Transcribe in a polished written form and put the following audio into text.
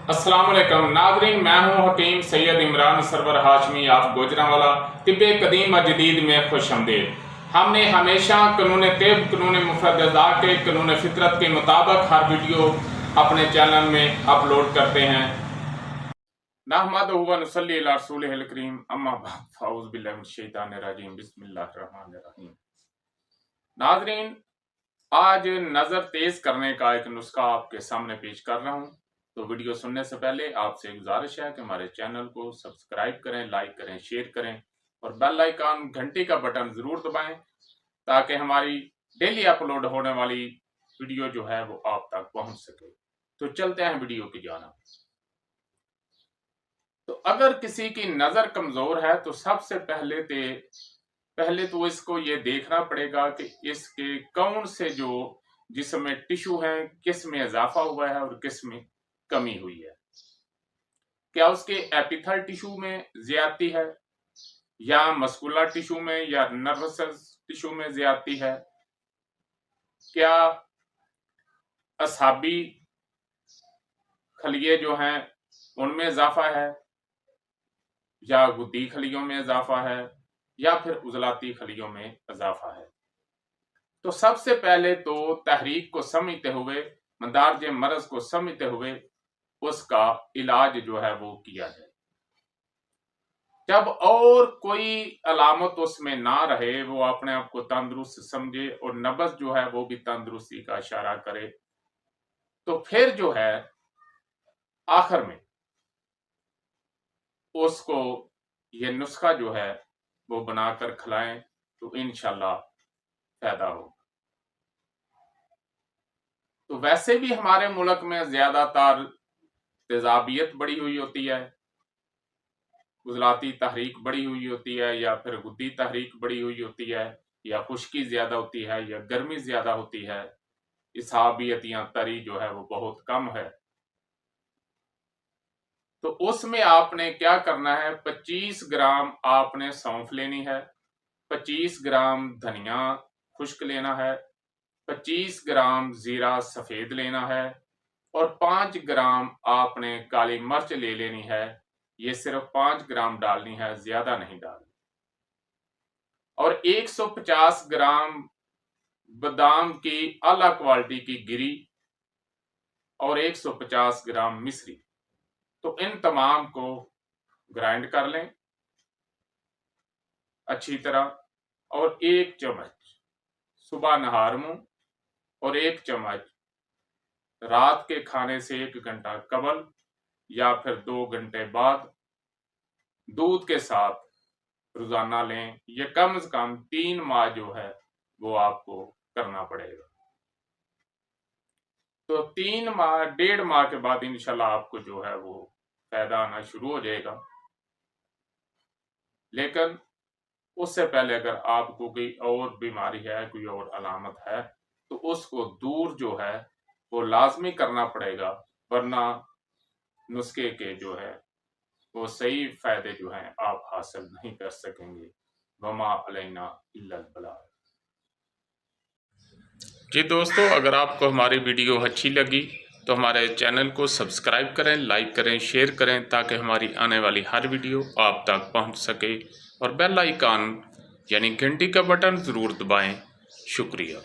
अस्सलाम वालेकुम नाज़रीन, मैं हूं हकीम सैयद इमरान सरवर हाशमी आप गुजरांवाला। तिब्बे कदीम जदीद में खुश आमदीद। हमने हमेशा कानून तिब कानून मुफद्ददा के कानून फितरत के मुताबिक हर वीडियो अपने चैनल में अपलोड करते हैं। नहमदुहु व नुसल्ली अला रसूलिहिल करीम, अम्मा बाद, फ़ाऊज़ु बिल्लाहि मिनश शैतानिर रजीम, बिस्मिल्लाहिर रहमानिर रहीम। नाज़रीन, आज नज़र तेज करने का एक नुस्खा आपके सामने पेश कर रहा हूं। तो वीडियो सुनने से पहले आपसे गुजारिश है कि हमारे चैनल को सब्सक्राइब करें, लाइक करें, शेयर करें और बेल आइकन घंटी का बटन जरूर दबाएं ताकि हमारी डेली अपलोड होने वाली वीडियो जो है वो आप तक पहुंच सके। तो चलते हैं वीडियो की जानिब। तो अगर किसी की नजर कमजोर है तो सबसे पहले तो इसको ये देखना पड़ेगा कि इसके कौन से जो जिस्म में टिश्यू हैं किस में इजाफा हुआ है और किस में कमी हुई है। क्या उसके एपिथल टिश्यू में ज्यादती है या मस्कुलर टिश्यू में या नर्वस टिश्यू में ज्यादती है? क्या असाबी खलिये जो हैं उनमें इजाफा है या गुद्दी खलियों में इजाफा है या फिर उजलाती खलियों में इजाफा है? तो सबसे पहले तो तहरीक को समझते हुए, मदारज मरज को समझते हुए उसका इलाज जो है वो किया जाए। जब और कोई अलामत उसमें ना रहे, वो अपने आप को तंदुरुस्त समझे और नब्ज जो है वो भी तंदुरुस्ती का इशारा करे, तो फिर जो है आखिर में उसको ये नुस्खा जो है वो बनाकर खिलाएं तो इंशाल्लाह फायदा होगा। तो वैसे भी हमारे मुल्क में ज्यादातर तेजाबियत बढ़ी हुई होती है, उजलाती तहरीक बढ़ी हुई होती है या फिर गुद्दी तहरीक बढ़ी हुई होती है या खुश्की ज्यादा होती है या गर्मी ज्यादा होती है, इसहाबियत या तरी जो है वो बहुत कम है। तो उसमें आपने क्या करना है, 25 ग्राम आपने सौंफ लेनी है, 25 ग्राम धनिया खुश्क लेना है, 25 ग्राम जीरा सफेद लेना है और 5 ग्राम आपने काली मिर्च ले लेनी है। ये सिर्फ 5 ग्राम डालनी है, ज्यादा नहीं डालनी। और 150 ग्राम बादाम की आला क्वालिटी की गिरी और 150 ग्राम मिश्री। तो इन तमाम को ग्राइंड कर लें अच्छी तरह और 1 चम्मच सुबह नहार मुंह और 1 चम्मच रात के खाने से 1 घंटा कबल या फिर 2 घंटे बाद दूध के साथ रोजाना लें। ये कम से कम 3 माह जो है वो आपको करना पड़ेगा। तो 3 माह 1.5 माह के बाद इंशाल्लाह आपको जो है वो फायदा आना शुरू हो जाएगा। लेकिन उससे पहले अगर आपको कोई और बीमारी है, कोई और अलामत है, तो उसको दूर जो है वो लाजमी करना पड़ेगा, वरना नुस्खे के जो है वो सही फायदे जो हैं आप हासिल नहीं कर सकेंगे। वमा अलैना इल्लल बलाग। जी दोस्तों, अगर आपको हमारी वीडियो अच्छी लगी तो हमारे चैनल को सब्सक्राइब करें, लाइक करें, शेयर करें ताकि हमारी आने वाली हर वीडियो आप तक पहुंच सके और बेल आइकन यानी घंटी का बटन ज़रूर दबाएं। शुक्रिया।